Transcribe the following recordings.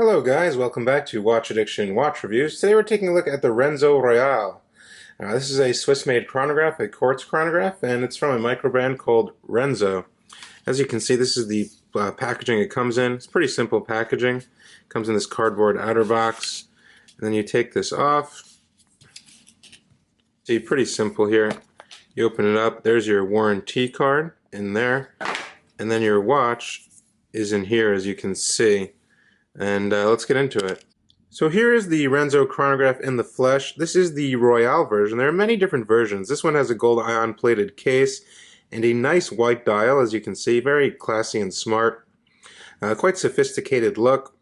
Hello guys, welcome back to Watch Addiction Watch Reviews. Today we're taking a look at the RENZO Royale. This is a Swiss-made chronograph, a quartz chronograph, and it's from a micro brand called RENZO. As you can see, this is the packaging it comes in. It's pretty simple packaging. It comes in this cardboard outer box, and then you take this off. See, pretty simple here. You open it up, there's your warranty card in there, and then your watch is in here, as you can see. And let's get into it. So here is the RENZO chronograph in the flesh. This is the Royale version. There are many different versions. This one has a gold ion plated case and a nice white dial, as you can see. Very classy and smart. Quite sophisticated look.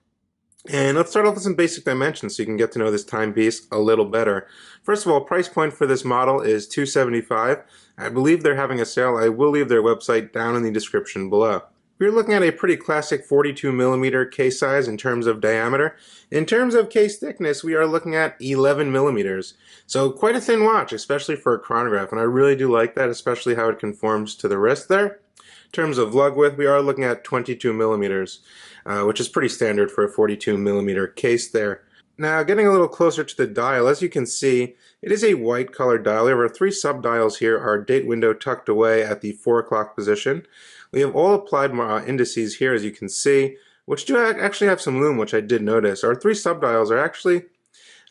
And let's start off with some basic dimensions so you can get to know this timepiece a little better. First of all, price point for this model is $275. I believe they're having a sale. I will leave their website down in the description below. We're looking at a pretty classic 42mm case size in terms of diameter. In terms of case thickness, we are looking at 11mm. So quite a thin watch, especially for a chronograph, and I really do like that, especially how it conforms to the wrist there. In terms of lug width, we are looking at 22mm, which is pretty standard for a 42mm case there. Now, getting a little closer to the dial, as you can see, it is a white colored dial. There are three sub-dials here, our date window tucked away at the 4 o'clock position. We have all applied indices here, as you can see, which do actually have some lume, which I did notice. Our three sub-dials are actually,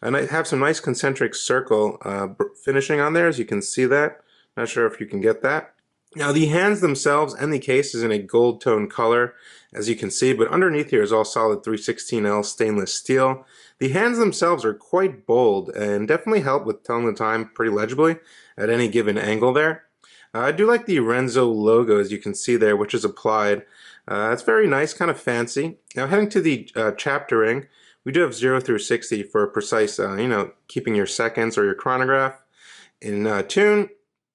and I have some nice concentric circle finishing on there, as you can see that. Not sure if you can get that. Now the hands themselves and the case is in a gold tone color, as you can see, but underneath here is all solid 316L stainless steel. The hands themselves are quite bold and definitely help with telling the time pretty legibly at any given angle there. I do like the RENZO logo, as you can see there, which is applied. It's very nice, kind of fancy. Now heading to the chapter ring, we do have 0 through 60 for precise, keeping your seconds or your chronograph in tune.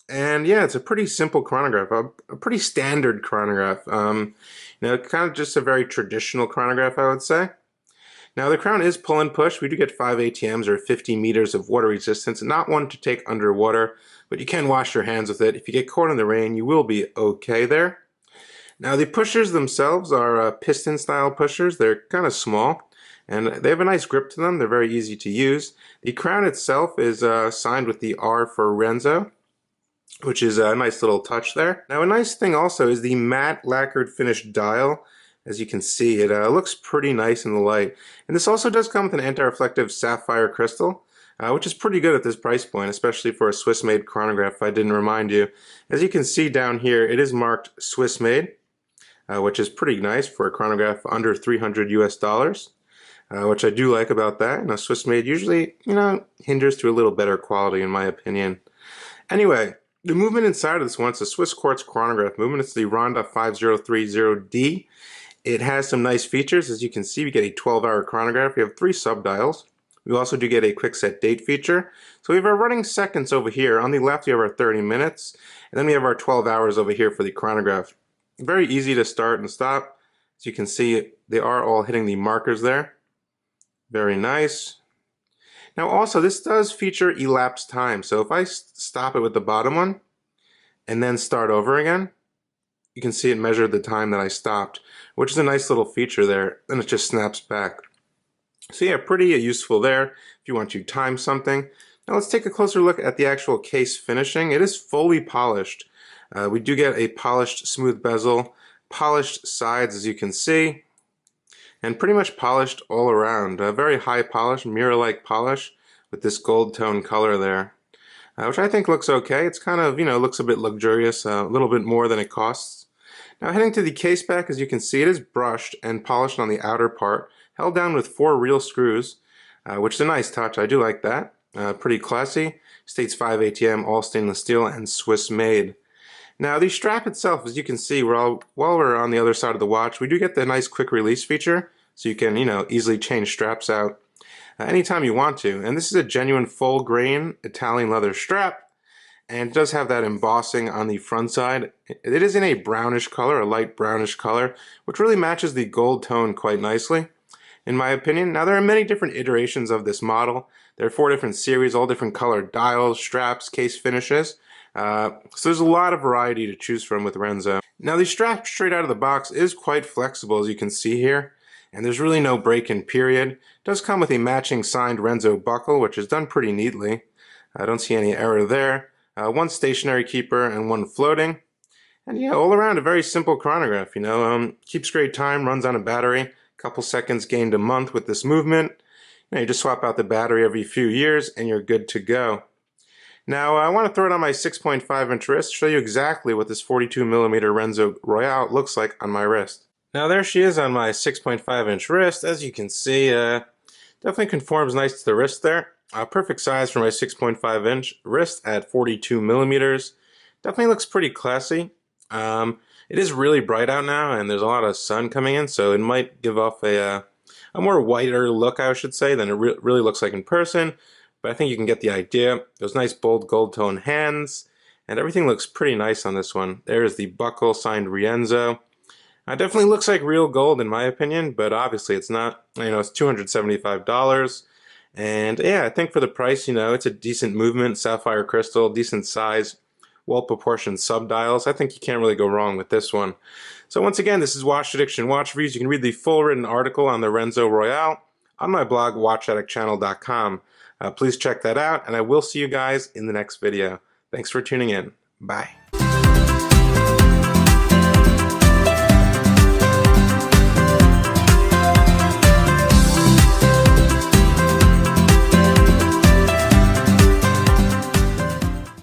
And yeah, it's a pretty simple chronograph, a pretty standard chronograph. Kind of just a very traditional chronograph, I would say. Now the crown is pull and push. We do get 5 ATMs or 50 meters of water resistance. Not one to take underwater, but you can wash your hands with it. If you get caught in the rain, you will be okay there. Now the pushers themselves are piston style pushers. They're kind of small and they have a nice grip to them. They're very easy to use. The crown itself is signed with the R for RENZO, which is a nice little touch there. Now a nice thing also is the matte lacquered finished dial. As you can see, it looks pretty nice in the light. And this also does come with an anti-reflective sapphire crystal, which is pretty good at this price point, especially for a Swiss-made chronograph, if I didn't remind you. As you can see down here, it is marked Swiss-made, which is pretty nice for a chronograph under $300 US, which I do like about that. Swiss-made usually, hinders to a little better quality in my opinion. Anyway, the movement inside of this one, it's a Swiss quartz chronograph movement. It's the Ronda 5030D. It has some nice features. As you can see, we get a 12-hour chronograph. We have 3 sub-dials. We also do get a quick set date feature. So we have our running seconds over here. On the left, we have our 30 minutes. And then we have our 12 hours over here for the chronograph. Very easy to start and stop. As you can see, they are all hitting the markers there. Very nice. Now also, this does feature elapsed time. So if I stop it with the bottom one and then start over again, you can see it measured the time that I stopped, which is a nice little feature there, and it just snaps back. So yeah, pretty useful there if you want to time something. Now let's take a closer look at the actual case finishing. It is fully polished. We do get a polished smooth bezel, polished sides, as you can see, and pretty much polished all around. A very high polish, mirror-like polish with this gold tone color there, which I think looks okay. It's kind of, looks a bit luxurious, a little bit more than it costs. Now heading to the case back, as you can see, it is brushed and polished on the outer part, held down with 4 real screws, which is a nice touch. I do like that. Pretty classy. States 5 ATM, all stainless steel and Swiss made. Now the strap itself, as you can see, while we're on the other side of the watch, we do get the nice quick release feature, so you can, easily change straps out anytime you want to. And this is a genuine full grain Italian leather strap. And it does have that embossing on the front side. It is in a brownish color, a light brownish color, which really matches the gold tone quite nicely, in my opinion. Now there are many different iterations of this model. There are 4 different series, all different colored dials, straps, case finishes. So there's a lot of variety to choose from with RENZO. Now the strap straight out of the box is quite flexible, as you can see here. and there's really no break-in period. It does come with a matching signed RENZO buckle, which is done pretty neatly. I don't see any error there. One stationary keeper and one floating. And yeah, all around a very simple chronograph, you know. Keeps great time, runs on a battery. Couple seconds gained a month with this movement. You just swap out the battery every few years and you're good to go. Now I want to throw it on my 6.5-inch wrist, show you exactly what this 42mm RENZO Royale looks like on my wrist. Now there she is on my 6.5-inch wrist. As you can see, definitely conforms nice to the wrist there. Perfect size for my 6.5-inch wrist at 42mm. Definitely looks pretty classy. It is really bright out now and there's a lot of sun coming in, so it might give off a more whiter look, I should say, than it really looks like in person. But I think you can get the idea. Those nice bold gold tone hands, and everything looks pretty nice on this one. There's the buckle signed RENZO. It definitely looks like real gold in my opinion, but obviously it's not. You know, it's $275. And yeah, I think for the price, you know, it's a decent movement, sapphire crystal, decent size, well-proportioned subdials. I think you can't really go wrong with this one. So once again, this is Watch Addiction Watch Reviews. You can read the full written article on the RENZO Royale on my blog, watchaddiction.com. Please check that out, and I will see you guys in the next video. Thanks for tuning in. Bye.